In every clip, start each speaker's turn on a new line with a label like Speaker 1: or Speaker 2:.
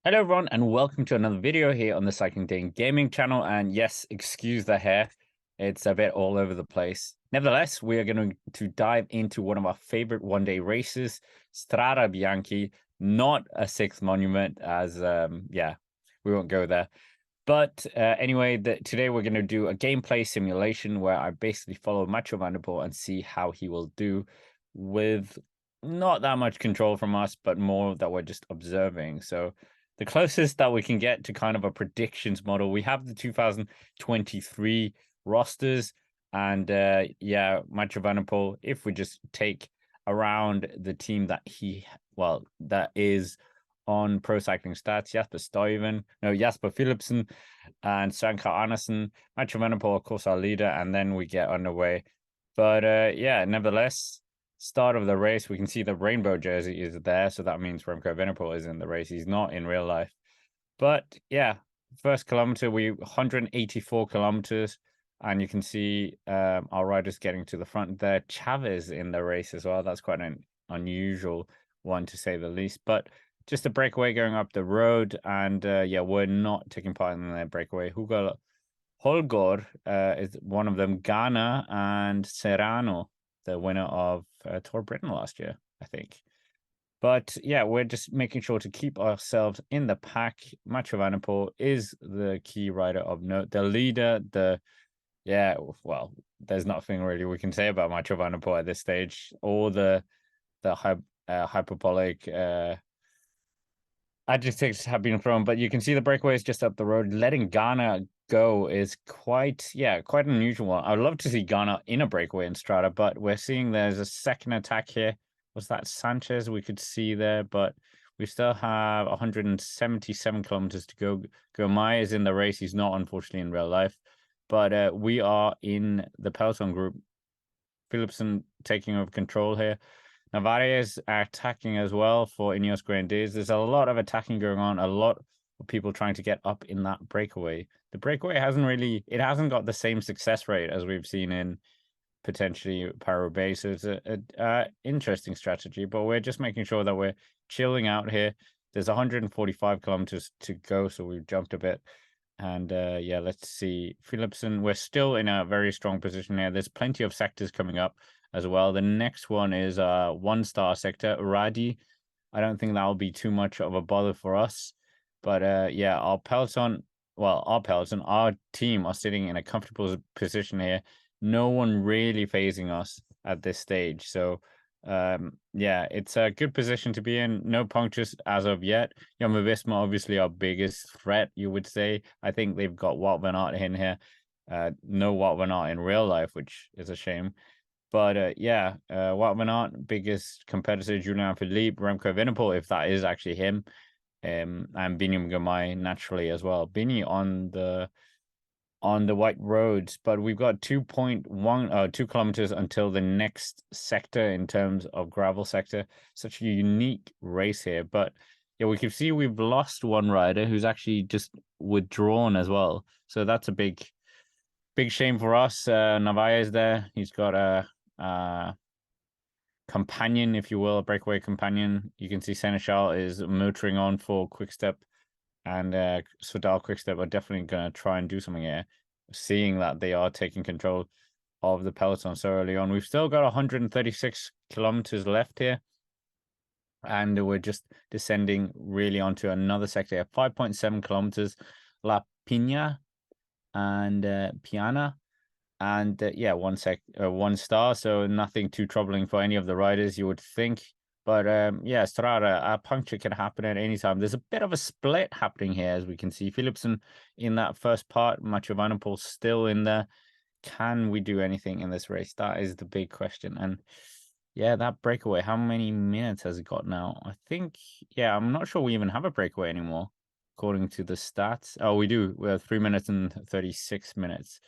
Speaker 1: Hello everyone and welcome to another video here on the Cycling Day Gaming channel. And yes, excuse the hair, it's a bit all over the place. Nevertheless, we are going to dive into one of our favorite one-day races, Strade Bianche, not a sixth monument as we won't go there. But anyway, today we're going to do a gameplay simulation where I basically follow Mathieu and see how he will do with not that much control from us, but more that we're just observing. So the closest that we can get to kind of a predictions model, we have the 2023 rosters. And Mathieu, if we just take around the team that that is on Pro Cycling Stats, Jasper Philipsen and Sanka Andersen. Mathieu, of course, our leader, and then we get underway. But nevertheless, start of the race, we can see the rainbow jersey is there, so that means Remco Evenepoel is in the race. He's not in real life. But yeah, first kilometer, 184 kilometers, and you can see our riders getting to the front there. Chavez in the race as well. That's quite an unusual one, to say the least. But just a breakaway going up the road, and we're not taking part in the breakaway. Hugo Holgor is one of them. Ghana and Serrano, the winner of Tour Britain last year, I think. But yeah, we're just making sure to keep ourselves in the pack. Mathieu is the key rider of note. The leader, there's nothing really we can say about Mathieu at this stage. All the hyperbolic adjectives have been thrown, but you can see the breakaways just up the road. Letting Ghana go is quite an unusual one. I'd love to see Ghana in a breakaway in Strade, but we're seeing there's a second attack here. Was that Sanchez we could see there? But we still have 177 kilometers to go. Gomay is in the race. He's not, unfortunately, in real life. But we are in the peloton group. Philipsen taking over control here. Narvaez attacking as well for Ineos Grenadiers. There's a lot of attacking going on, a lot of people trying to get up in that breakaway. The breakaway hasn't got the same success rate as we've seen in potentially Paris-Roubaix. So it's a interesting strategy, but we're just making sure that we're chilling out here. There's 145 kilometers to go, so we've jumped a bit. And let's see. Philipsen, we're still in a very strong position here. There's plenty of sectors coming up as well. The next one is one-star sector, Radi. I don't think that will be too much of a bother for us. But our team are sitting in a comfortable position here. No one really phasing us at this stage. So it's a good position to be in. No punctures as of yet. Jumbo-Visma, obviously our biggest threat, you would say. I think they've got Wout van Aert in here. No Wout van Aert in real life, which is a shame. But Wout van Aert, biggest competitor, Julian Philippe, Remco Evenepoel, if that is actually him, and Biniam Girmay naturally as well. Bini on the white roads, but we've got 2 kilometers until the next sector in terms of gravel sector. Such a unique race here, but yeah, we can see we've lost one rider who's actually just withdrawn as well. So that's a big shame for us. Narvaez there, he's got a companion, if you will, a breakaway companion. You can see Seneschal is motoring on for Quickstep, and Soudal Quickstep are definitely going to try and do something here, seeing that they are taking control of the peloton so early on. We've still got 136 kilometers left here, and we're just descending really onto another sector, 5.7 kilometers, La Pina and Piana. And one star, so nothing too troubling for any of the riders, you would think. But Strade, a puncture can happen at any time. There's a bit of a split happening here, as we can see. Philipsen in that first part, Mathieu still in there. Can we do anything in this race? That is the big question. And yeah, that breakaway, how many minutes has it got now? I think, I'm not sure we even have a breakaway anymore, according to the stats. Oh, we do. We have 3 minutes and 36 minutes.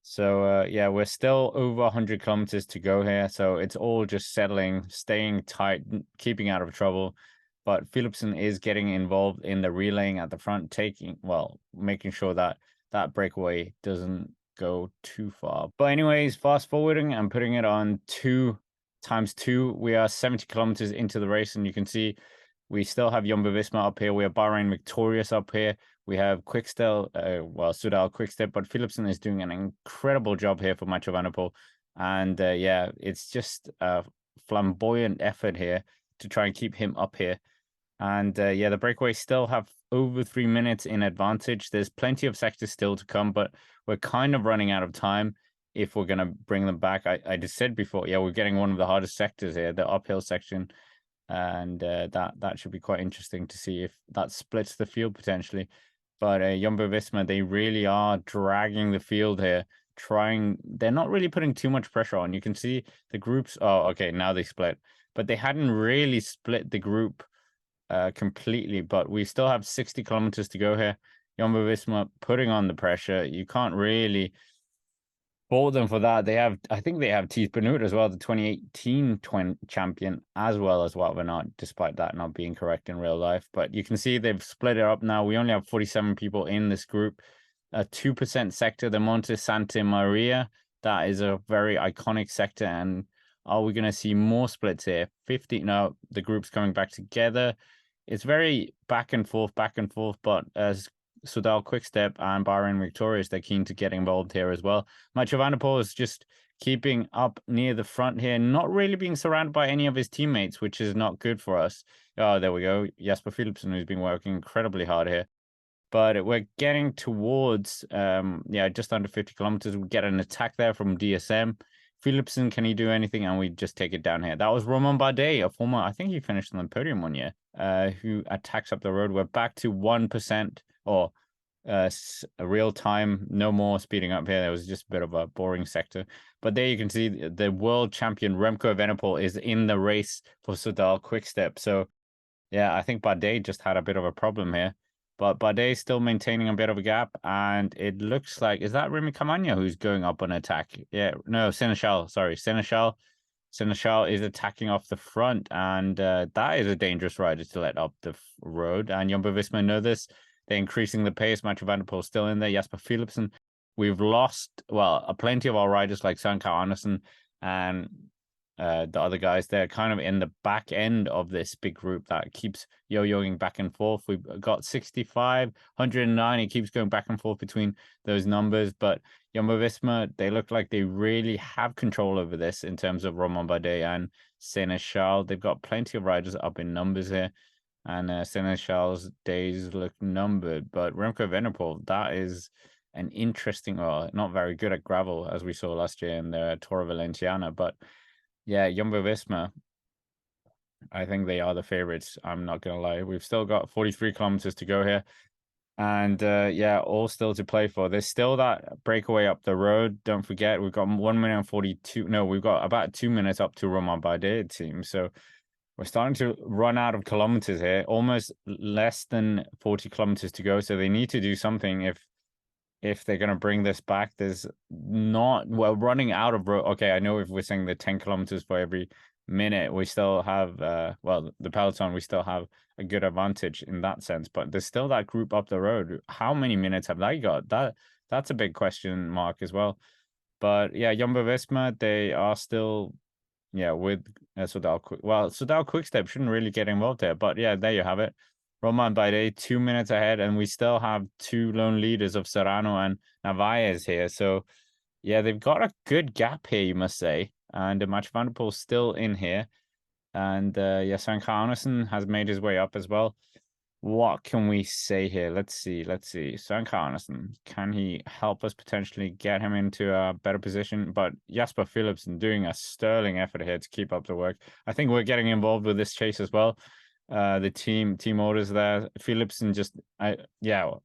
Speaker 1: So we're still over 100 kilometers to go here. So it's all just settling, staying tight, keeping out of trouble. But Philipsen is getting involved in the relaying at the front, making sure that that breakaway doesn't go too far. But anyways, fast forwarding and putting it on 2 times 2, we are 70 kilometers into the race, and you can see We still have Jumbo-Visma up here. We have Bahrain Victorious up here. We have Quickstep, Soudal Quickstep, but Philipsen is doing an incredible job here for Mathieu van der Poel. And yeah, it's just a flamboyant effort here to try and keep him up here. And yeah, the breakaways still have over 3 minutes in advantage. There's plenty of sectors still to come, but we're kind of running out of time if we're going to bring them back. I just said before, yeah, we're getting one of the hardest sectors here, the uphill section. And that should be quite interesting to see if that splits the field potentially. But Jumbo-Visma, they really are dragging the field here. They're not really putting too much pressure on. You can see the groups. Oh, okay, now they split. But they hadn't really split the group completely. But we still have 60 kilometers to go here. Jumbo-Visma putting on the pressure. You can't really fault them for that. I think they have Thies Benoot as well, the 2018 champion, as well as Wout van Aert, despite that not being correct in real life. But you can see they've split it up now. We only have 47 people in this group. A 2% sector, the Monte Santa Maria. That is a very iconic sector. And are we going to see more splits here? 50. No, the group's coming back together. It's very back and forth, but as Soudal Quickstep and Bahrain Victorious, they're keen to get involved here as well. Mathieu van der Poel is just keeping up near the front here, not really being surrounded by any of his teammates, which is not good for us. Oh, there we go. Jasper Philipsen, who's been working incredibly hard here. But we're getting towards, just under 50 kilometers. We get an attack there from DSM. Philipsen, can he do anything? And we just take it down here. That was Romain Bardet, a former, I think he finished on the podium one year, who attacks up the road. We're back to 1% or real time, no more speeding up here. There was just a bit of a boring sector. But there you can see the world champion Remco Evenepoel is in the race for Soudal Quickstep. So, yeah, I think Bardet just had a bit of a problem here. But Bardet is still maintaining a bit of a gap, and it looks like, is that Remy Cavagna who's going up on attack? Yeah, no, Seneschal, sorry. Seneschal is attacking off the front, and that is a dangerous rider to let up the road. And Jumbo-Visma know this. They're increasing the pace. Mathieu van der Poel still in there. Jasper Philipsen. We've lost, plenty of our riders like Søren Kragh Andersen and the other guys. They're kind of in the back end of this big group that keeps yo-yoing back and forth. We've got 65, 109. It keeps going back and forth between those numbers. But Jumbo-Visma, they look like they really have control over this in terms of Romain Bardet and Seneschal. They've got plenty of riders up in numbers here. And Seneschal's days look numbered. But Remco Evenepoel, that is an interesting, not very good at gravel, as we saw last year in the Tour of Valenciana. But yeah, Jumbo-Visma, I think they are the favorites. I'm not going to lie. We've still got 43 kilometers to go here. And all still to play for. There's still that breakaway up the road. Don't forget, we've got 1 minute and 42. No, we've got about 2 minutes up to Romain Bardet, it seems. So we're starting to run out of kilometers here, almost less than 40 kilometers to go. So they need to do something if they're going to bring this back. We're running out of road. Okay, I know if we're saying the 10 kilometers for every minute, we still have, the peloton, we still have a good advantage in that sense. But there's still that group up the road. How many minutes have they got? That's a big question mark as well. But yeah, Jumbo-Visma, they are still... Yeah, with Soudal Quickstep shouldn't really get involved there. But yeah, there you have it. Romain Bardet 2 minutes ahead, and we still have two lone leaders of Serrano and Narvaez here. So yeah, they've got a good gap here, you must say. And Mathieu van der Poel still in here. And Søren Kragh Andersen has made his way up as well. What can we say here? Let's see. Søren Kragh Andersen, can he help us potentially get him into a better position? But Jasper Philipsen doing a sterling effort here to keep up the work. I think we're getting involved with this chase as well. The team orders there. Philipsen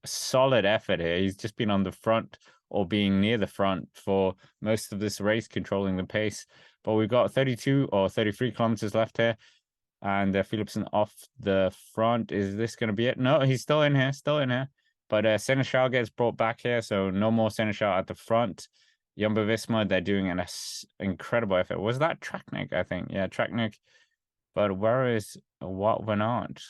Speaker 1: solid effort here. He's just been on the front or being near the front for most of this race, controlling the pace. But we've got 32 or 33 kilometers left here. And Philipsen off the front. Is this going to be it? No, he's still in here. But Seneschal gets brought back here, so no more Seneschal at the front. Jumbo-Visma, they're doing an incredible effort. Was that Traknik, I think? Yeah, Traknik. But where is Wout van Aert?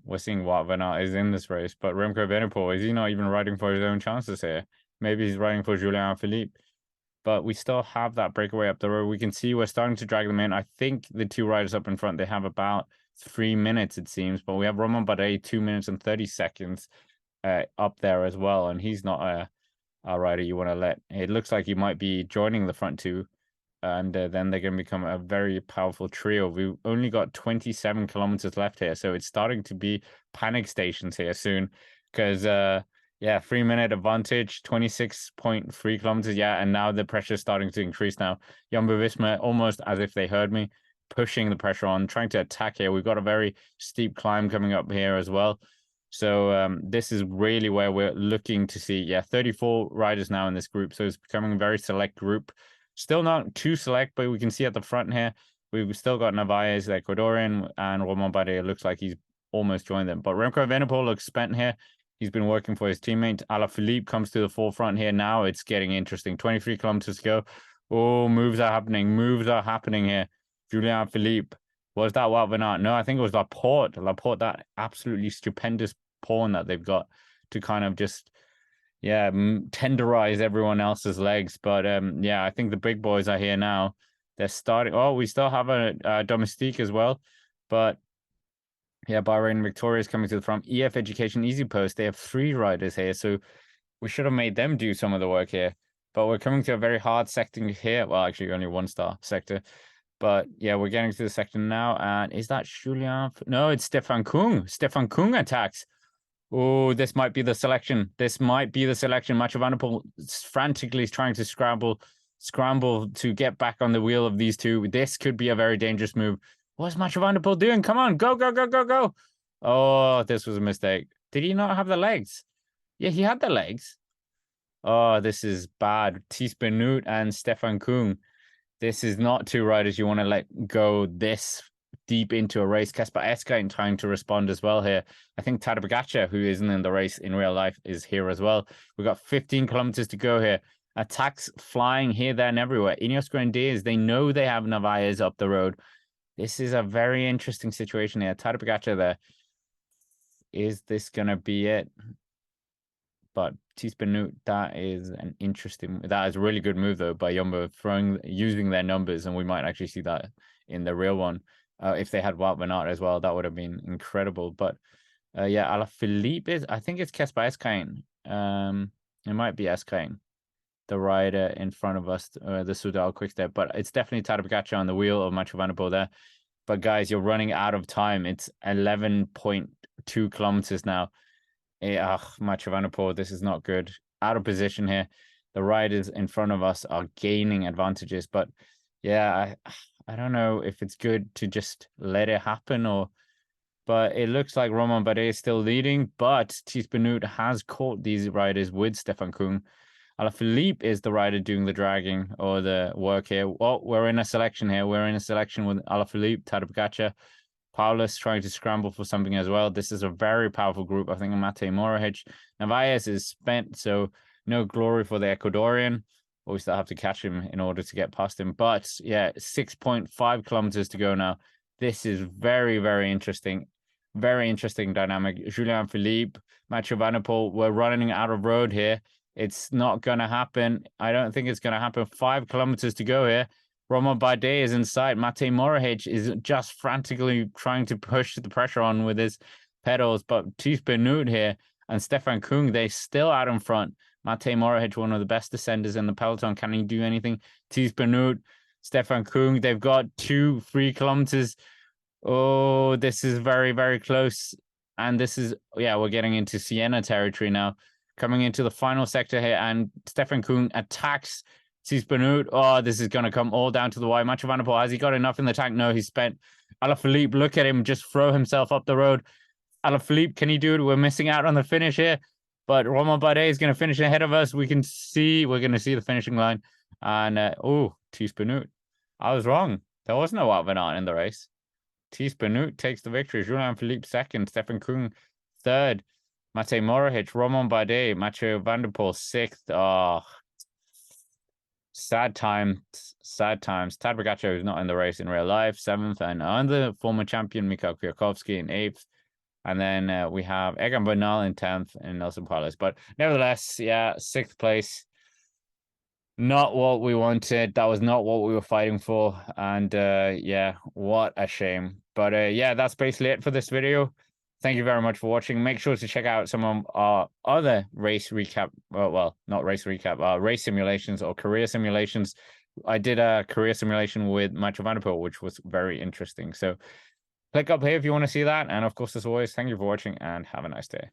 Speaker 1: We're seeing Wout van Aert is in this race, but Remco Evenepoel, is he not even riding for his own chances here? Maybe he's riding for Julian Philippe. But we still have that breakaway up the road. We can see we're starting to drag them in. I think the two riders up in front, they have about 3 minutes, it seems. But we have Romain Bardet 2 minutes and 30 seconds up there as well. And he's not a rider you want to let. It looks like he might be joining the front two. And then they're going to become a very powerful trio. We've only got 27 kilometers left here. So it's starting to be panic stations here soon. Because, yeah, 3 minute advantage, 26.3 kilometers. Yeah, and now the pressure is starting to increase now. Jumbo-Visma, almost as if they heard me, pushing the pressure on, trying to attack here. We've got a very steep climb coming up here as well. So this is really where we're looking to see, yeah, 34 riders now in this group. So it's becoming a very select group. Still not too select, but we can see at the front here, we've still got Narvaez, the Ecuadorian, and Romain Bardet. Looks like he's almost joined them. But Remco Evenepoel looks spent here. He's been working for his teammate. Alaphilippe comes to the forefront here. Now it's getting interesting. 23 kilometers to go. Oh, moves are happening. Moves are happening here. Julien Philippe. Was that Wout van Aert? No, I think it was Laporte. Laporte, that absolutely stupendous pawn that they've got to kind of just, yeah, tenderize everyone else's legs. But yeah, I think the big boys are here now. They're starting. Oh, we still have a domestique as well. But yeah, Bahrain Victoria is coming to the front. EF Education Easy Post. They have 3 riders here. So we should have made them do some of the work here. But we're coming to a very hard sector here. Well, actually, only 1-star sector. But yeah, we're getting to the sector now. And is that Julian? No, it's Stefan Kung. Stefan Kung attacks. Oh, this might be the selection. This might be the selection. Mathieu van der Poel frantically is trying to scramble to get back on the wheel of these two. This could be a very dangerous move. What's Mathieu van der Poel doing? Come on, go, go, go, go, go. Oh, this was a mistake. Did he not have the legs? Yeah, he had the legs. Oh, this is bad. Thies Benoot and Stefan Kung. This is not 2 riders you want to let go this deep into a race. Kasper Eska trying to respond as well here. I think Tadej Pogačar, who isn't in the race in real life, is here as well. We've got 15 kilometers to go here. Attacks flying here, there, and everywhere. Ineos Grenadiers, they know they have Narvaez up the road. This is a very interesting situation here. Tadej Pogačar there. Is this going to be it? But Thies Benoot, that is a really good move though by Jumbo, using their numbers, and we might actually see that in the real one. If they had Wout van Aert as well, that would have been incredible. But yeah, Alaphilippe I think it's Kasper Eskain. It might be Eskain, the rider in front of us, the Soudal Quickstep. But it's definitely Tadej Pogačar on the wheel of Mathieu van der Poel there. But guys, you're running out of time. It's 11.2 kilometers now. Mathieu van der Poel, this is not good. Out of position here. The riders in front of us are gaining advantages. But yeah, I don't know if it's good to just let it happen but it looks like Romain Bardet is still leading, but Thies Benoot has caught these riders with Stefan Kung. Alaphilippe is the rider doing the dragging or the work here. Well, we're in a selection here. We're in a selection with Alaphilippe, Tadej Pogačar, Paulus trying to scramble for something as well. This is a very powerful group. I think Matej Mohoric. Narvaez is spent, so no glory for the Ecuadorian. We still have to catch him in order to get past him. But yeah, 6.5 kilometers to go now. This is very, very interesting. Very interesting dynamic. Julien Philippe, Mathieu van der Poel, we're running out of road here. It's not going to happen. I don't think it's going to happen. 5 kilometers to go here. Romain Bardet is in sight. Matej Mohoric is just frantically trying to push the pressure on with his pedals. But Thies Benoot here and Stefan Kung, they're still out in front. Matej Mohoric, one of the best descenders in the peloton. Can he do anything? Thies Benoot, Stefan Kung, they've got 3 kilometers. Oh, this is very, very close. And this is, yeah, we're getting into Siena territory now. Coming into the final sector here, and Stefan Kung attacks Thies Benoot. Oh, this is going to come all down to the wire. Mathieu van der Poel, has he got enough in the tank? No, he's spent. Alaphilippe, look at him just throw himself up the road. Alaphilippe, can he do it? We're missing out on the finish here. But Romain Bardet is going to finish ahead of us. We're going to see the finishing line. And, Thies Benoot. I was wrong. There was no Wout van Aert in the race. Thies Benoot takes the victory. Julien Philippe second. Stefan Kung third. Matej Mohoric, Romain Bardet, Mathieu van der Poel sixth. Oh, sad times. Tadej Pogačar, who's not in the race in real life, seventh, and the former champion Mikhail Kwiatkowski in eighth. And then we have Egan Bernal in 10th and Nelson Paulus. But nevertheless, yeah, 6th place. Not what we wanted. That was not what we were fighting for. And yeah, what a shame. But yeah, that's basically it for this video. Thank you very much for watching. Make sure to check out some of our other race recap. Well, not race recap, race simulations or career simulations. I did a career simulation with Mathieu, which was very interesting. So click up here if you want to see that. And of course, as always, thank you for watching and have a nice day.